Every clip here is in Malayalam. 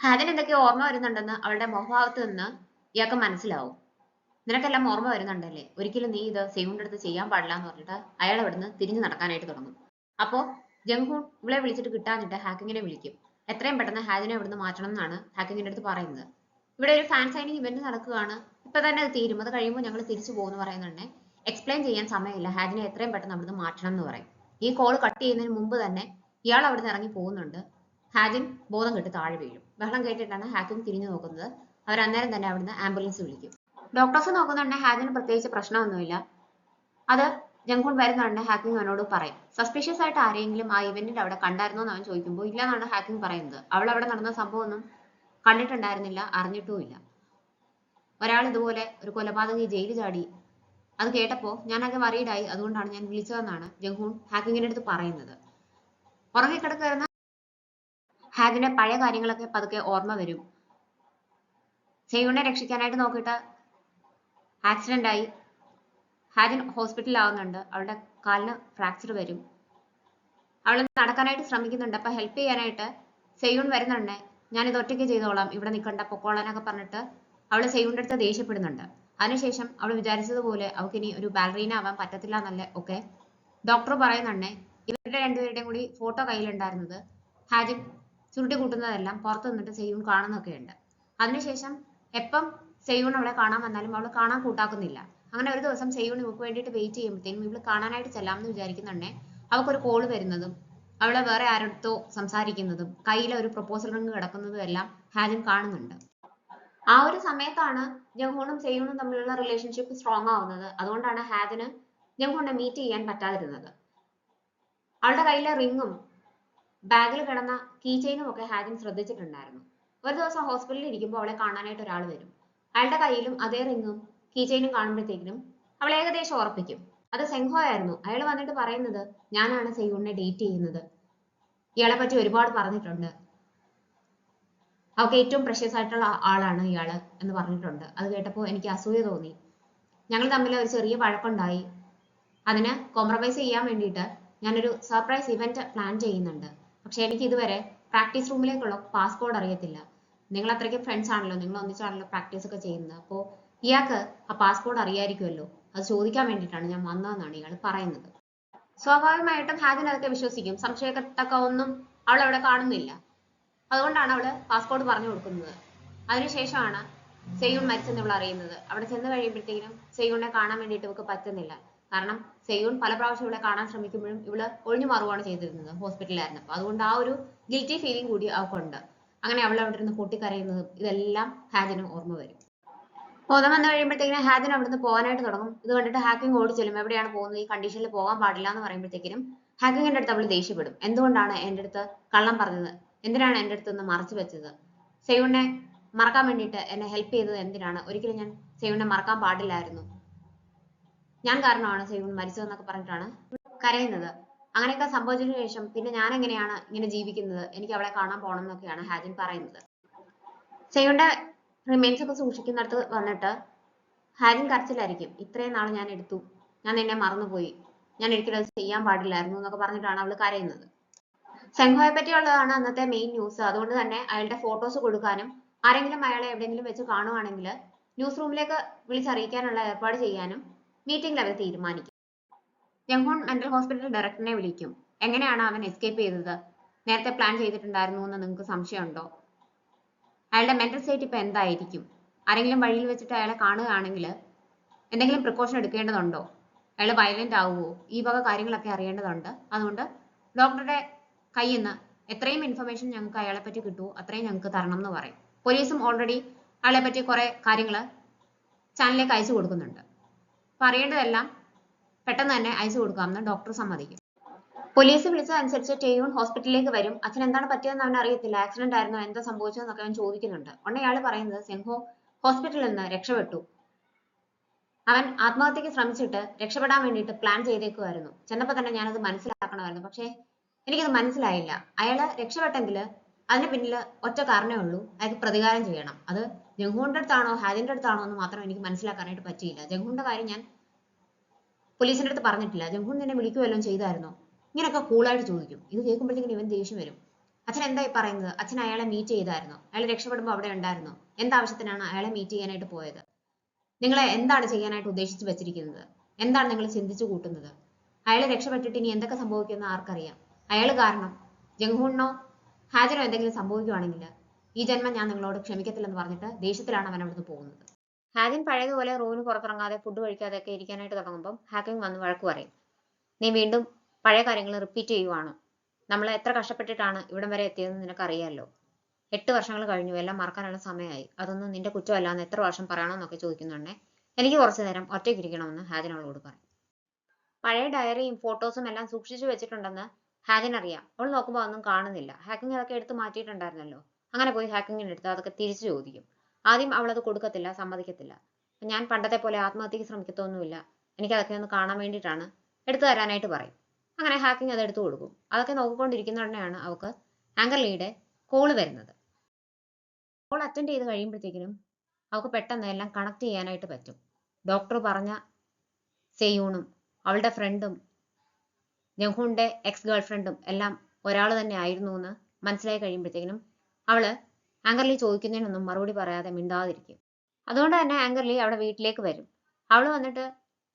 ഹാദിന് എന്തൊക്കെയോ ഓർമ്മ വരുന്നുണ്ടെന്ന് അവളുടെ മുഖഭാവത്ത് നിന്ന് ഇയാൾക്ക് മനസ്സിലാവും. നിനക്കെല്ലാം ഓർമ്മ വരുന്നുണ്ടല്ലേ, ഒരിക്കലും നീ ഇത് സെയ്യൂണിന്റെ അടുത്ത് ചെയ്യാൻ പാടില്ല എന്ന് പറഞ്ഞിട്ട് അയാൾ അവിടുന്ന് തിരിഞ്ഞു നടക്കാനായിട്ട് തുടങ്ങും. അപ്പോ ജംഹൂൺ ഇവളെ വിളിച്ചിട്ട് കിട്ടാഞ്ഞിട്ട് ഹാക്കിങ്ങിനെ വിളിക്കും. എത്രയും പെട്ടെന്ന് ഹാദിനെ ഇവിടുന്ന് മാറ്റണം എന്നാണ് ഹാക്കിങ്ങിന്റെ അടുത്ത് പറയുന്നത്. ഇവിടെ ഒരു ഫാൻ സൈനിങ് ഇവന്റ് നടക്കുകയാണ്, ഇപ്പൊ തന്നെ അത് തീരും, അത് കഴിയുമ്പോൾ ഞങ്ങൾ തിരിച്ചു പോകുമെന്ന് പറയുന്നുണ്ട്. എക്സ്പ്ലെയിൻ ചെയ്യാൻ സമയമില്ല, ഹാദിനെ എത്രയും പെട്ടെന്ന് അവിടുന്ന് മാറ്റണം എന്ന് പറയും. ഈ കോൾ കട്ട് ചെയ്യുന്നതിന് മുമ്പ് തന്നെ ഇയാൾ അവിടുന്ന് ഇറങ്ങി പോകുന്നുണ്ട്. ഹാദിൻ ബോധം കെട്ട് താഴെ വീഴും. ബഹളം കേട്ടിട്ടാണ് ഹാക്കിങ് തിരിഞ്ഞു നോക്കുന്നത്. അവർ അന്നേരം തന്നെ അവിടുന്ന് ആംബുലൻസ് വിളിക്കും. ഡോക്ടേഴ്സ് നോക്കുന്നുണ്ട് ഹാദിന് പ്രത്യേകിച്ച് പ്രശ്നമൊന്നുമില്ല. അത് ജംഹൂൺ വരുന്നുണ്ട്. ഹാക്കിങ് അവനോട് പറയും, സസ്പീഷ്യസ് ആയിട്ട് ആരെങ്കിലും ആ ഇവന്റിന്റെ അവിടെ കണ്ടായിരുന്നോ എന്ന് അവൻ ചോദിക്കുമ്പോൾ ഇല്ലെന്നാണ് ഹാക്കിങ് പറയുന്നത്. അവൾ അവിടെ നടന്ന സംഭവമൊന്നും കണ്ടിട്ടുണ്ടായിരുന്നില്ല, അറിഞ്ഞിട്ടുമില്ല. ഒരാൾ ഇതുപോലെ ഒരു കൊലപാതകി ജയിലിൽ ചാടി, അത് കേട്ടപ്പോൾ ഞാനൊക്കെ വറീഡായി, അതുകൊണ്ടാണ് ഞാൻ വിളിച്ചതെന്നാണ് ജംഹൂൺ ഹാക്കിങ്ങിന്റെ അടുത്ത് പറയുന്നത്. ഉറങ്ങിക്കിടക്കുന്ന ഹാദിന്റെ പഴയ കാര്യങ്ങളൊക്കെ പതുക്കെ ഓർമ്മ വരും. സെയ്യൂണിനെ രക്ഷിക്കാനായിട്ട് നോക്കിയിട്ട് ആക്സിഡന്റ് ആയി ഹാദിൻ ഹോസ്പിറ്റലിലാവുന്നുണ്ട്. അവളുടെ കാലിന് ഫ്രാക്ചർ വരും. അവൾ നടക്കാനായിട്ട് ശ്രമിക്കുന്നുണ്ട്. അപ്പൊ ഹെൽപ്പ് ചെയ്യാനായിട്ട് സെയ്യൂൺ വരുന്നുണ്ട്. ഞാനിത് ഒറ്റയ്ക്ക് ചെയ്തോളാം, ഇവിടെ നിൽക്കണ്ട, പൊക്കോളാനൊക്കെ പറഞ്ഞിട്ട് അവള് സെയ്യൂണിന്റെ അടുത്ത് ദേഷ്യപ്പെടുന്നുണ്ട്. അതിനുശേഷം അവൾ വിചാരിച്ചതുപോലെ അവൾക്ക് ഇനി ഒരു ബാലറീന ആവാൻ പറ്റത്തില്ല എന്നല്ലേ ഒക്കെ ഡോക്ടർ പറയുന്നുണ്ട്. ഇവരുടെ രണ്ടുപേരുടെയും കൂടി ഫോട്ടോ കയ്യിലുണ്ടായിരുന്നത് ഹാജിൻ ചുരുട്ടി കൂട്ടുന്നതെല്ലാം പുറത്തു നിന്നിട്ട് സെയ്യൂൺ കാണുന്നൊക്കെയുണ്ട്. അതിനുശേഷം എപ്പം സെയ്യൂൺ അവളെ കാണാൻ വന്നാലും അവൾ കാണാൻ കൂട്ടാക്കുന്നില്ല. അങ്ങനെ ഒരു ദിവസം സെയ്യൂൺ ഇവൾക്ക് വേണ്ടിയിട്ട് വെയിറ്റ് ചെയ്യുമ്പോഴത്തേക്കും ഇവള് കാണാനായിട്ട് ചെല്ലാമെന്ന് വിചാരിക്കുന്നുണ്ടേ അവൾക്കൊരു കോള് വരുന്നതും അവളെ വേറെ ആരടുത്തോ സംസാരിക്കുന്നതും കയ്യിലെ ഒരു പ്രൊപ്പോസൽ റിങ് കിടക്കുന്നതും എല്ലാം ഹാജിൻ കാണുന്നുണ്ട്. ആ ഒരു സമയത്താണ് ജംഹൂണും സെയ്യൂണും തമ്മിലുള്ള റിലേഷൻഷിപ്പ് സ്ട്രോങ് ആവുന്നത്. അതുകൊണ്ടാണ് ഹാജിന് ജംഹൂണിനെ മീറ്റ് ചെയ്യാൻ പറ്റാതിരുന്നത്. അവളുടെ കയ്യിലെ റിങ്ങും ബാഗിൽ കിടന്ന കീ ചെയിനും ഒക്കെ ഹാജിൻ ശ്രദ്ധിച്ചിട്ടുണ്ടായിരുന്നു. ഒരു ദിവസം ഹോസ്പിറ്റലിൽ ഇരിക്കുമ്പോൾ അവളെ കാണാനായിട്ട് ഒരാൾ വരും. അയാളുടെ കയ്യിലും അതേ റിങ്ങും കീ ചെയിനും കാണുമ്പോഴത്തേക്കിനും അവൾ ഏകദേശം ഉറപ്പിക്കും അത് സെങ്ഹോ ആയിരുന്നു. അയാൾ വന്നിട്ട് പറയുന്നത്, ഞാനാണ് സെയ്യൂണിനെ ഡേറ്റ് ചെയ്യുന്നത്, ഇയാളെ പറ്റി ഒരുപാട് പറഞ്ഞിട്ടുണ്ട്, അവൾക്ക് ഏറ്റവും പ്രഷ്യസ് ആയിട്ടുള്ള ആളാണ് ഇയാള് എന്ന് പറഞ്ഞിട്ടുണ്ട്. അത് കേട്ടപ്പോൾ എനിക്ക് അസൂയ തോന്നി. ഞങ്ങൾ തമ്മിൽ ഒരു ചെറിയ വഴക്കുണ്ടായി. അതിന് കോംപ്രമൈസ് ചെയ്യാൻ വേണ്ടിയിട്ട് ഞാനൊരു സർപ്രൈസ് ഇവന്റ് പ്ലാൻ ചെയ്യുന്നുണ്ട്. പക്ഷെ എനിക്ക് ഇതുവരെ പ്രാക്ടീസ് റൂമിലേക്കുള്ള പാസ്പോർട്ട് അറിയത്തില്ല. നിങ്ങൾ അത്രയ്ക്കും ഫ്രണ്ട്സ് ആണല്ലോ, നിങ്ങൾ ഒന്നിച്ചാണല്ലോ പ്രാക്ടീസ് ഒക്കെ ചെയ്യുന്നത്. അപ്പോൾ ഇയാൾക്ക് ആ പാസ്പോർട്ട് അറിയായിരിക്കുമല്ലോ, അത് ചോദിക്കാൻ വേണ്ടിയിട്ടാണ് ഞാൻ വന്നതെന്നാണ് ഇയാൾ പറയുന്നത്. സ്വാഭാവികമായിട്ടും ഹാജിൻ അതൊക്കെ വിശ്വസിക്കും. സംശയത്തക്ക ഒന്നും അവൾ അവിടെ കാണുന്നില്ല. അതുകൊണ്ടാണ് അവള് പാസ്പോർട്ട് പറഞ്ഞു കൊടുക്കുന്നത്. അതിനുശേഷമാണ് സെയ്യൂൺ മരിച്ചെന്ന് ഇവൾ അറിയുന്നത്. അവിടെ ചെന്ന് കഴിയുമ്പോഴത്തേക്കും സെയ്യൂണിനെ കാണാൻ വേണ്ടിയിട്ട് ഇവൾക്ക് പറ്റുന്നില്ല. കാരണം സെയ്യൂൺ പല പ്രാവശ്യം ഇവളെ കാണാൻ ശ്രമിക്കുമ്പോഴും ഇവള് ഒഴിഞ്ഞു മാറുകയാണ് ചെയ്തിരുന്നത് ഹോസ്പിറ്റലിലായിരുന്നപ്പോൾ. അതുകൊണ്ട് ആ ഒരു ഗിൽറ്റി ഫീലിംഗ് കൂടി അവൾക്കുണ്ട്. അങ്ങനെ അവൾ അവിടെ ഇരുന്ന് പൊട്ടിക്കരയുന്നതും ഇതെല്ലാം ഹാജിന് ഓർമ്മ വരും. ബോധം വന്നു കഴിയുമ്പോഴത്തേക്കിനും ഹാജിൻ അവിടുന്ന് പോകാനായിട്ട് തുടങ്ങും. ഇത് കണ്ടിട്ട് ഹാക്കിങ് ഓടി ചെല്ലും. എവിടെയാണ് പോകുന്നത്, ഈ കണ്ടീഷനിൽ പോകാൻ പാടില്ല എന്ന് പറയുമ്പോഴത്തേക്കിനും ഹാക്കിങ്ങിന്റെ അടുത്ത് അവൾ ദേഷ്യപ്പെടും. എന്തുകൊണ്ടാണ് എൻ്റെ അടുത്ത് കള്ളം പറഞ്ഞത്, എന്തിനാണ് എൻ്റെ അടുത്ത് നിന്ന് മറച്ചു വെച്ചത്, സെയ്യൂണിനെ മറക്കാൻ വേണ്ടിയിട്ട് എന്നെ ഹെൽപ്പ് ചെയ്തത് എന്തിനാണ്, ഒരിക്കലും ഞാൻ സെയ്യൂണിനെ മറക്കാൻ പാടില്ലായിരുന്നു, ഞാൻ കാരണമാണ് സെയ്യൂൺ മരിച്ചതെന്നൊക്കെ പറഞ്ഞിട്ടാണ് കരയുന്നത്. അങ്ങനെയൊക്കെ സംഭവിച്ചതിനു ശേഷം പിന്നെ ഞാൻ എങ്ങനെയാണ് ഇങ്ങനെ ജീവിക്കുന്നത്, എനിക്ക് അവളെ കാണാൻ പോകണം എന്നൊക്കെയാണ് ഹാജിൻ പറയുന്നത്. സെയ്യൂണിന്റെ റിമെയിൻസ് ഒക്കെ സൂക്ഷിക്കുന്നിടത്ത് വന്നിട്ട് ഹാജിൻ കരച്ചിലായിരിക്കും. ഇത്രയും നാൾ ഞാൻ എടുത്തു, ഞാൻ നിന്നെ മറന്നുപോയി, ഞാൻ ഒരിക്കലും അത് ചെയ്യാൻ പാടില്ലായിരുന്നു എന്നൊക്കെ പറഞ്ഞിട്ടാണ് അവൾ കരയുന്നത്. സെങ്ഹോയെ പറ്റിയുള്ളതാണ് അന്നത്തെ മെയിൻ ന്യൂസ്. അതുകൊണ്ട് തന്നെ അയാളുടെ ഫോട്ടോസ് കൊടുക്കാനും ആരെങ്കിലും അയാളെ എവിടെയെങ്കിലും വെച്ച് കാണുവാണെങ്കിൽ ന്യൂസ് റൂമിലേക്ക് വിളിച്ചറിയിക്കാനുള്ള ഏർപ്പാട് ചെയ്യാനും മീറ്റിംഗിൽ അവർ തീരുമാനിക്കും. ജംഹൂൺ മെന്റൽ ഹോസ്പിറ്റൽ ഡയറക്ടറിനെ വിളിക്കും. എങ്ങനെയാണ് അവൻ എസ്കേപ്പ് ചെയ്തത്, നേരത്തെ പ്ലാൻ ചെയ്തിട്ടുണ്ടായിരുന്നു എന്ന് നിങ്ങൾക്ക് സംശയമുണ്ടോ, അയാളുടെ മെന്റൽ സ്റ്റേറ്റ് ഇപ്പൊ എന്തായിരിക്കും, ആരെങ്കിലും വഴിയിൽ വെച്ചിട്ട് അയാളെ കാണുകയാണെങ്കിൽ എന്തെങ്കിലും പ്രിക്കോഷൻ എടുക്കേണ്ടതുണ്ടോ, അയാൾ വയലന്റ് ആവുമോ, ഈ വക കാര്യങ്ങളൊക്കെ അറിയേണ്ടതുണ്ട്. അതുകൊണ്ട് ഡോക്ടറുടെ കയ്യിൽ നിന്ന് എത്രയും ഇൻഫർമേഷൻ ഞങ്ങൾക്ക് അയാളെ പറ്റി കിട്ടുമോ അത്രയും ഞങ്ങൾക്ക് തരണം എന്ന് പറയും. പോലീസും ഓൾറെഡി അയാളെ പറ്റി കുറെ കാര്യങ്ങൾ ചാനലിലേക്ക് അയച്ചു കൊടുക്കുന്നുണ്ട്. അപ്പൊ അറിയേണ്ടതെല്ലാം പെട്ടെന്ന് തന്നെ അയച്ചു കൊടുക്കാമെന്ന് ഡോക്ടർ സമ്മതിക്കും. പോലീസ് വിളിച്ചതനുസരിച്ച് ടെയ്യൂൺ ഹോസ്പിറ്റലിലേക്ക് വരും. അച്ഛൻ എന്താണ് പറ്റിയതെന്ന് അവൻ അറിയത്തില്ല. ആക്സിഡന്റ് ആയിരുന്നോ, എന്താ സംഭവിച്ചതെന്നൊക്കെ അവൻ ചോദിക്കുന്നുണ്ട്. ഉടനെ അയാൾ പറയുന്നത് സെങ്ഹോ ഹോസ്പിറ്റലിൽ നിന്ന് രക്ഷപ്പെട്ടു, അവൻ ആത്മഹത്യക്ക് ശ്രമിച്ചിട്ട് രക്ഷപ്പെടാൻ വേണ്ടിയിട്ട് പ്ലാൻ ചെയ്തേക്കുമായിരുന്നു. ചെന്നപ്പോൾ തന്നെ ഞാനത് മനസ്സിലാക്കണമായിരുന്നു, പക്ഷേ എനിക്കത് മനസ്സിലായില്ല. അയാള് രക്ഷപ്പെട്ടെങ്കിൽ അതിന് പിന്നിൽ ഒറ്റ കാരണമേ ഉള്ളൂ, അയാൾക്ക് പ്രതികാരം ചെയ്യണം. അത് ജംഹൂണിന്റെ അടുത്താണോ ഹാജിന്റെ അടുത്താണോ എന്ന് മാത്രം എനിക്ക് മനസ്സിലാക്കാനായിട്ട് പറ്റിയില്ല. ജംഹൂണിന്റെ കാര്യം ഞാൻ പോലീസിന്റെ അടുത്ത് പറഞ്ഞിട്ടില്ല. ജംഹൂൺ നിന്നെ വിളിക്കുകയെല്ലാം ചെയ്തായിരുന്നോ, ഇങ്ങനെയൊക്കെ കൂളായിട്ട് ചോദിക്കും. ഇത് കേൾക്കുമ്പോഴത്തേക്കും ഇവൻ ദേഷ്യം വരും. അച്ഛൻ എന്തായി പറയുന്നത്? അച്ഛൻ അയാളെ മീറ്റ് ചെയ്തായിരുന്നോ? അയാൾ രക്ഷപ്പെടുമ്പോൾ അവിടെ ഉണ്ടായിരുന്നോ? എന്താവശ്യത്തിനാണ് അയാളെ മീറ്റ് ചെയ്യാനായിട്ട് പോയത്? നിങ്ങളെ എന്താണ് ചെയ്യാനായിട്ട് ഉദ്ദേശിച്ചു വെച്ചിരിക്കുന്നത്? എന്താണ് നിങ്ങൾ ചിന്തിച്ചു കൂട്ടുന്നത്? അയാൾ രക്ഷപ്പെട്ടിട്ട് ഇനി എന്തൊക്കെ സംഭവിക്കുമെന്ന് ആർക്കറിയാം? അയാൾ കാരണം ജംഗ്ഹൂണിനോ ഹാജനോ എന്തെങ്കിലും സംഭവിക്കുവാണെങ്കിൽ ഈ ജന്മം ഞാൻ നിങ്ങളോട് ക്ഷമിക്കത്തില്ലെന്ന് പറഞ്ഞിട്ട് ദേഷ്യത്തിലാണ് അവൻ അവിടുന്ന് പോകുന്നത്. ഹാജൻ പഴയതുപോലെ റൂമിന് പുറത്തിറങ്ങാതെ ഫുഡ് കഴിക്കാതെ ഒക്കെ ഇരിക്കാനായിട്ട് തുടങ്ങുമ്പോൾ ഹാക്കിങ് വന്ന് വഴക്ക് പറയും. നീ വീണ്ടും പഴയ കാര്യങ്ങൾ റിപ്പീറ്റ് ചെയ്യുവാണോ? നമ്മൾ എത്ര കഷ്ടപ്പെട്ടിട്ടാണ് ഇവിടം വരെ എത്തിയതെന്ന് നിനക്കറിയാമല്ലോ. 8 വർഷങ്ങൾ കഴിഞ്ഞു, എല്ലാം മറക്കാനുള്ള സമയമായി. അതൊന്നും നിന്റെ കുറ്റമല്ലാന്ന് എത്ര വർഷം പറയണമെന്നൊക്കെ ചോദിക്കുന്നുണ്ടേ എനിക്ക് കുറച്ചു നേരം ഒറ്റയ്ക്കിരിക്കണമെന്ന് ഹാജൻ അവളോട് പറയും. പഴയ ഡയറിയും ഫോട്ടോസും എല്ലാം സൂക്ഷിച്ചു വെച്ചിട്ടുണ്ടെന്ന് ഹാജൻ അറിയാം. അവൾ നോക്കുമ്പോൾ ഒന്നും കാണുന്നില്ല. ഹാക്കിങ് അതൊക്കെ എടുത്ത് മാറ്റിയിട്ടുണ്ടായിരുന്നല്ലോ. അങ്ങനെ പോയി ഹാക്കിങ്ങിന് എടുത്ത് അതൊക്കെ തിരിച്ചു ചോദിക്കും. ആദ്യം അവൾ അത് കൊടുക്കത്തില്ല, സമ്മതിക്കത്തില്ല. ഞാൻ പണ്ടത്തെ പോലെ ആത്മഹത്യക്ക് ശ്രമിക്കത്തൊന്നുമില്ല, എനിക്കതൊക്കെ ഒന്ന് കാണാൻ വേണ്ടിയിട്ടാണ്, എടുത്തു തരാനായിട്ട് പറയും. അങ്ങനെ ഹാക്കിങ് അത് എടുത്തു കൊടുക്കും. അതൊക്കെ നോക്കിക്കൊണ്ടിരിക്കുന്നതിനാണ് അവൾക്ക് ആങ്കർ ലീയുടെ കോള് വരുന്നത്. കോൾ അറ്റൻഡ് ചെയ്ത് കഴിയുമ്പോഴത്തേക്കിനും അവൾക്ക് പെട്ടെന്ന് എല്ലാം കണക്ട് ചെയ്യാനായിട്ട് പറ്റും. ഡോക്ടർ പറഞ്ഞ സെയൂണും അവളുടെ ഫ്രണ്ടും ജംഹൂണിന്റെ എക്സ് ഗേൾ ഫ്രണ്ടും എല്ലാം ഒരാൾ തന്നെ ആയിരുന്നു എന്ന് മനസ്സിലായി കഴിയുമ്പോഴത്തേക്കിനും അവള് ആങ്കർലി ചോദിക്കുന്നതിനൊന്നും മറുപടി പറയാതെ മിണ്ടാതിരിക്കും. അതുകൊണ്ട് തന്നെ ആങ്കർലി അവിടെ വീട്ടിലേക്ക് വരും. അവൾ വന്നിട്ട്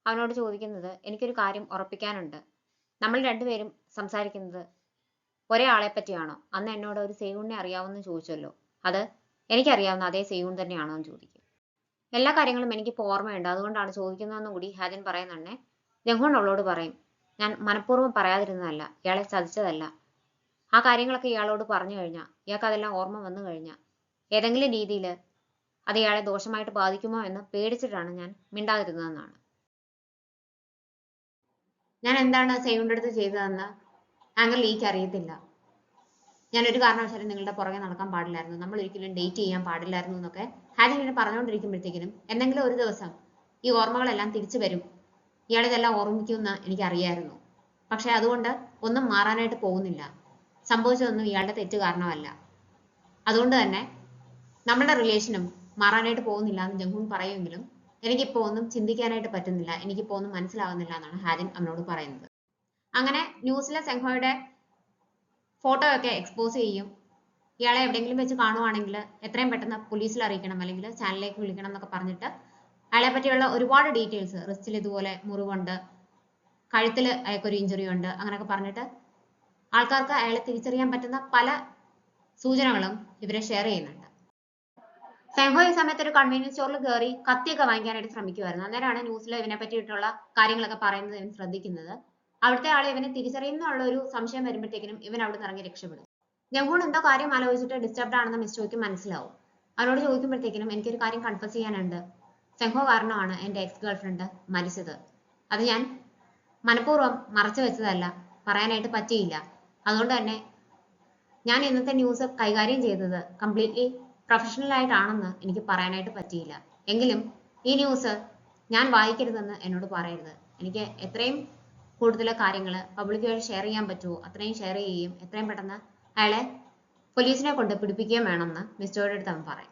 അവനോട് ചോദിക്കുന്നത്, എനിക്കൊരു കാര്യം ഉറപ്പിക്കാനുണ്ട്. നമ്മൾ രണ്ടുപേരും സംസാരിക്കുന്നത് ഒരേ ആളെ പറ്റിയാണോ? അന്ന് എന്നോട് ഒരു സെയൂണിനെ അറിയാവുന്ന ചോദിച്ചല്ലോ, അത് എനിക്കറിയാവുന്ന അതേ സെയൂൺ തന്നെയാണോ എന്ന് ചോദിക്കും. എല്ലാ കാര്യങ്ങളും എനിക്കിപ്പോൾ ഓർമ്മയുണ്ട്, അതുകൊണ്ടാണ് ചോദിക്കുന്നതെന്നും കൂടി ഹാജൻ പറയുന്നുണ്ടേ. ജംഹൂൺ അവളോട് പറയും, ഞാൻ മനഃപൂർവ്വം പറയാതിരുന്നതല്ല, ഇയാളെ ചതിച്ചതല്ല. ആ കാര്യങ്ങളൊക്കെ ഇയാളോട് പറഞ്ഞു കഴിഞ്ഞാൽ, ഇയാൾക്ക് അതെല്ലാം ഓർമ്മ വന്നു കഴിഞ്ഞാൽ ഏതെങ്കിലും രീതിയിൽ അത് ഇയാളെ ദോഷമായിട്ട് ബാധിക്കുമോ എന്ന് പേടിച്ചിട്ടാണ് ഞാൻ മിണ്ടാതിരുന്നതെന്നാണ്. ഞാൻ എന്താണ് സെയൂണിന്റെ അടുത്ത് ചെയ്തതെന്ന് ആങ്കർ ലീക്ക് അറിയത്തില്ല. ഞാൻ ഒരു കാരണവശാലും നിങ്ങളുടെ പുറകെ നടക്കാൻ പാടില്ലായിരുന്നു, നമ്മൾ ഒരിക്കലും ഡേറ്റ് ചെയ്യാൻ പാടില്ലായിരുന്നു എന്നൊക്കെ ഹാജൻ ഇങ്ങനെ പറഞ്ഞുകൊണ്ടിരിക്കുമ്പോഴത്തേക്കിനും എന്തെങ്കിലും ഒരു ദിവസം ഈ ഓർമ്മകളെല്ലാം തിരിച്ചു വരും, ഇയാളിതെല്ലാം ഓർമ്മിക്കുമെന്ന് എനിക്കറിയായിരുന്നു. പക്ഷെ അതുകൊണ്ട് ഒന്നും മാറാനായിട്ട് പോകുന്നില്ല. സംഭവിച്ചതൊന്നും ഇയാളുടെ തെറ്റ് കാരണമല്ല. അതുകൊണ്ട് തന്നെ നമ്മുടെ റിലേഷനും മാറാനായിട്ട് പോകുന്നില്ല എന്ന് ജംഹൂൺ പറയുമെങ്കിലും എനിക്കിപ്പോൾ ഒന്നും ചിന്തിക്കാനായിട്ട് പറ്റുന്നില്ല, എനിക്കിപ്പോൾ ഒന്നും മനസ്സിലാവുന്നില്ല എന്നാണ് ഹാജൻ അവനോട് പറയുന്നത്. അങ്ങനെ ന്യൂസിലെ സെങ്ഹോയുടെ ഫോട്ടോ ഒക്കെ എക്സ്പോസ് ചെയ്യും. ഇയാളെ എവിടെയെങ്കിലും വെച്ച് കാണുവാണെങ്കിൽ എത്രയും പെട്ടെന്ന് പോലീസിൽ അറിയിക്കണം, അല്ലെങ്കിൽ ചാനലിലേക്ക് വിളിക്കണം എന്നൊക്കെ പറഞ്ഞിട്ട് അയാളെ പറ്റിയുള്ള ഒരുപാട് ഡീറ്റെയിൽസ്, റിസ്റ്റിൽ ഇതുപോലെ മുറിവുണ്ട്, കഴുത്തിൽ അയാൾക്കൊരു ഇഞ്ചുറി ഉണ്ട്, അങ്ങനെയൊക്കെ പറഞ്ഞിട്ട് ആൾക്കാർക്ക് അയാളെ തിരിച്ചറിയാൻ പറ്റുന്ന പല സൂചനകളും ഇവരെ ഷെയർ ചെയ്യുന്നുണ്ട്. സെങ്ഹോ ഈ സമയത്ത് ഒരു കൺവീനിയൻസ് സ്റ്റോറിൽ കയറി കത്തിയൊക്കെ വാങ്ങിക്കാനായിട്ട് ശ്രമിക്കുമായിരുന്നു. അന്നേരമാണ് ന്യൂസിൽ ഇവനെ പറ്റിയിട്ടുള്ള കാര്യങ്ങളൊക്കെ പറയുന്നത് ഇവൻ ശ്രദ്ധിക്കുന്നത്. അവിടുത്തെ ആളെ ഇവനെ തിരിച്ചറിയുന്നുള്ള ഒരു സംശയം വരുമ്പോഴത്തേക്കിനും ഇവൻ അവിടെ നിന്ന് ഇറങ്ങി രക്ഷപ്പെടും. ജംഹൂൺ എന്തോ കാര്യം ആലോചിച്ചിട്ട് ഡിസ്റ്റർബ്ഡ് ആണെന്ന് മിസ്റ്റോയ്ക്ക് മനസ്സിലാവും. അവനോട് ചോദിക്കുമ്പോഴത്തേക്കിനും എനിക്കൊരു കാര്യം കൺഫസ് ചെയ്യാനുണ്ട്, സെങ്ഹോ കാരണമാണ് എൻ്റെ എക്സ് ഗേൾ ഫ്രണ്ട് മരിച്ചത്. അത് ഞാൻ മനഃപൂർവ്വം മറച്ചു വെച്ചതല്ല, പറയാനായിട്ട് പറ്റിയില്ല. അതുകൊണ്ട് തന്നെ ഞാൻ ഇന്നത്തെ ന്യൂസ് കൈകാര്യം ചെയ്തത് കംപ്ലീറ്റ്ലി പ്രൊഫഷണൽ ആയിട്ടാണെന്ന് എനിക്ക് പറയാനായിട്ട് പറ്റിയില്ല. എങ്കിലും ഈ ന്യൂസ് ഞാൻ വായിക്കരുതെന്ന് എന്നോട് പറയരുത്. എനിക്ക് എത്രയും കൂടുതൽ കാര്യങ്ങൾ പബ്ലിക് വഴി ഷെയർ ചെയ്യാൻ പറ്റുമോ അത്രയും ഷെയർ ചെയ്യുകയും എത്രയും പെട്ടെന്ന് അയാളെ പോലീസിനെ കൊണ്ട് പിടിപ്പിക്കുകയും വേണമെന്ന് മിസ്റ്ററുടെ അടുത്ത് അവൻ പറയും.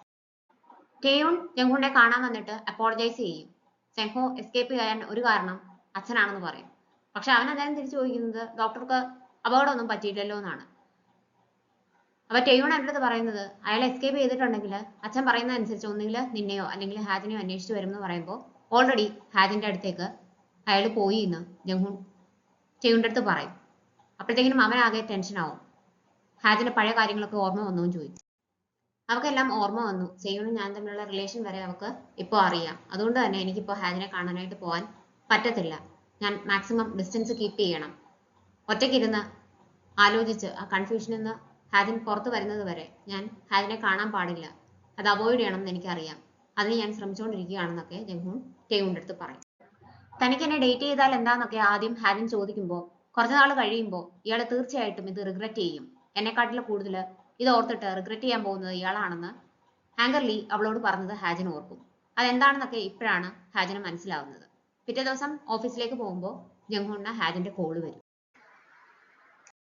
ടേയൂൺ ജംഹൂണിനെ കാണാൻ വന്നിട്ട് അപ്പോളജൈസ് ചെയ്യും. സെങ്ഹോ എസ്കേപ്പ് ചെയ്യാൻ ഒരു കാരണം അച്ഛനാണെന്ന് പറയും. പക്ഷെ അവൻ അന്നേരം തിരിച്ചു ചോദിക്കുന്നത് ഡോക്ടർക്ക് അപകടമൊന്നും പറ്റിയില്ലല്ലോ എന്നാണ്. അപ്പൊ ടേയൂൺ എൻ്റെ അടുത്ത് പറയുന്നത്, അയാൾ എസ്കേപ്പ് ചെയ്തിട്ടുണ്ടെങ്കിൽ അച്ഛൻ പറയുന്നത് അനുസരിച്ച് ഒന്നുകിൽ നിന്നെയോ അല്ലെങ്കിൽ ഹാജിനെയോ അന്വേഷിച്ചു വരുമെന്ന് പറയുമ്പോൾ ഓൾറെഡി ഹാജിന്റെ അടുത്തേക്ക് അയാൾ പോയി എന്ന് ജംഹൂൺ ടേയൂണിന്റെ അടുത്ത് പറയും. അപ്പോഴത്തേക്കിനും അവനാകെ ടെൻഷനാവും. ഹാജിന്റെ പഴയ കാര്യങ്ങളൊക്കെ ഓർമ്മ വന്നു എന്ന് ചോദിച്ചു. അവക്കെല്ലാം ഓർമ്മ വന്നു, സെയൂണും ഞാൻ തമ്മിലുള്ള റിലേഷൻ വരെ അവൾക്ക് ഇപ്പോൾ അറിയാം. അതുകൊണ്ട് തന്നെ എനിക്കിപ്പോൾ ഹാജിനെ കാണാനായിട്ട് പോകാൻ പറ്റത്തില്ല. ഞാൻ മാക്സിമം ഡിസ്റ്റൻസ് കീപ്പ് ചെയ്യണം. ഒറ്റയ്ക്കിരുന്ന് ആലോചിച്ച് ആ കൺഫ്യൂഷനിൽ നിന്ന് ഹാജിൻ പുറത്ത് വരുന്നത് വരെ ഞാൻ ഹാജിനെ കാണാൻ പാടില്ല, അത് അവോയ്ഡ് ചെയ്യണം എന്ന് എനിക്കറിയാം. അതിന് ഞാൻ ശ്രമിച്ചുകൊണ്ടിരിക്കുകയാണെന്നൊക്കെ ജംഹൂൺ ടേയൂണിന്റെ അടുത്ത് പറയും. തനിക്ക് എന്നെ ഡേറ്റ് ചെയ്താൽ എന്താന്നൊക്കെ ആദ്യം ഹാജിൻ ചോദിക്കുമ്പോൾ കുറച്ചു നാൾ കഴിയുമ്പോൾ ഇയാൾ തീർച്ചയായിട്ടും ഇത് റിഗ്രറ്റ് ചെയ്യും. എന്നെക്കാട്ടിലും കൂടുതൽ ഇത് ഓർത്തിട്ട് റിഗ്രറ്റ് ചെയ്യാൻ പോകുന്നത് ഇയാളാണെന്ന് ആങ്കർ ലീ അവളോട് പറഞ്ഞത് ഹാജിൻ ഓർക്കും. അതെന്താണെന്നൊക്കെ ഇപ്പോഴാണ് ഹാജിന് മനസ്സിലാവുന്നത്. പിറ്റേ ദിവസം ഓഫീസിലേക്ക് പോകുമ്പോൾ ജംഹൂണിന് ഹാജിന്റെ കോള് വരും.